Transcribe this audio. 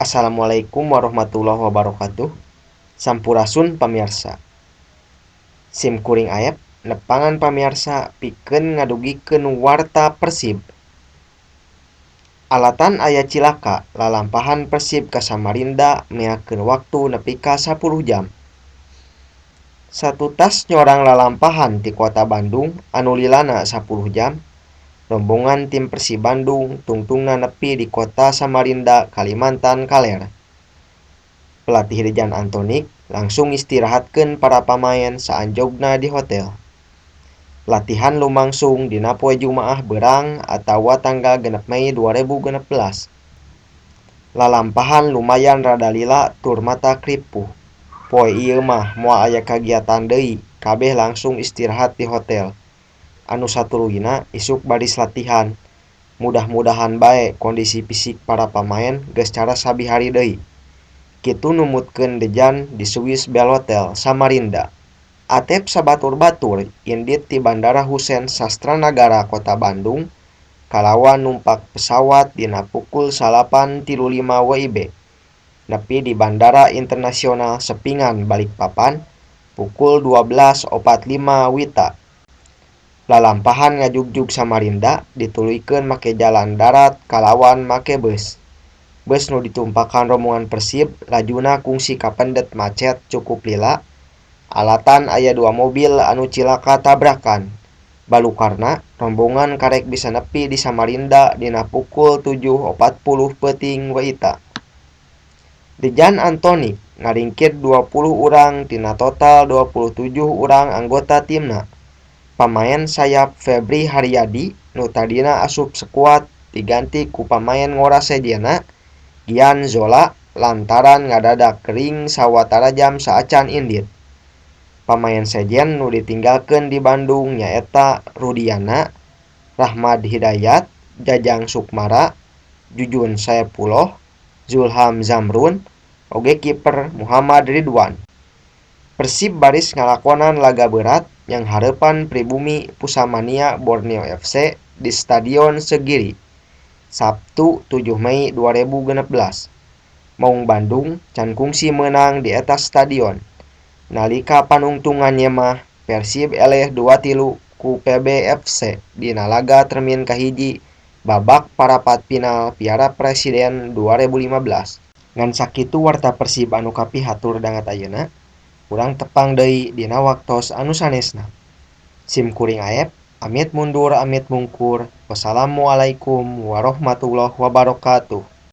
Assalamualaikum warahmatullahi wabarakatuh. Sampurasun pamirsa. Sim kuring ayep nepangan pamirsa pikeun ngadugikeun warta Persib. Alatan aya cilaka lalampahan Persib ka Samarinda meakeun waktu nepi ka 10 jam. Satu tas nyorang lalampahan ti kota Bandung anu lilana 10 jam. Rombongan tim Persib Bandung tungtungna nepi di kota Samarinda, Kalimantan Kaler. Pelatih Dejan Antonik langsung istirahatkeun para pamain saanjogna di hotel. Latihan lumangsung dina poe Jumaah Beurang atawa tanggal 6 Mei 2016. Lalampahan lumayan rada lila tur mata kripuh. Poe ieu mah moal aya kagiatan deui, kabeh langsung istirahat di hotel. Anu satuluyna isuk baris latihan. Mudah-mudahan bae kondisi fisik para pamain geus cara sabihari deui. Kitu numutkeun Dejan di Swiss Belhotel Samarinda. Atep sabatur-batur indit ti Bandara Husein Sastranagara Kota Bandung kalawan numpak pesawat dina pukul 08.35 WIB. Nepi di Bandara Internasional Sepingan Balikpapan pukul 12.45 WITA. Lalampahan ngajugjug Samarinda dituluykeun make jalan darat kalawan make beus. Beus nu ditumpakan rombongan Persib lajuna kungsi kapendet macet cukup lila. Alatan aya 2 mobil anu cilaka tabrakan. Balukarna rombongan karek bisa nepi di Samarinda dina pukul 7.40 peuting WITA. Dejan Antonik ngaringkir 20 urang tina total 27 urang anggota timna. Pamain sayap Febri Haryadi nu tadina asup skuad diganti ku pamain ngora sejena Gian Zola lantaran ngadadak kering sawatara jam saacan indit. Pamain sejen nu ditinggalkeun di Bandung nyaeta Rudiana, Rahmad Hidayat, Jajang Sukmara, Jujun Saepulloh, Zulham Zamrun, oge kiper Muhammad Ridwan. Persib baris ngalakonan laga berat yang hareupan pribumi Pusamania Borneo FC di Stadion Segiri. Sabtu 7 Mei 2016. Maung Bandung can kungsi meunang di eta stadion. Nalika panungtungannya mah Persib eleh 2-3 ku PBFC dina laga termin kahiji babak parapat final Piala Presiden 2015. Ngan sakitu warta Persib anu kapihatur dangat ayeuna, urang tepang deui dina waktos anu sanesna. Sim kuring ayep, amit mundur amit mungkur. Wassalamualaikum warahmatullahi wabarakatuh.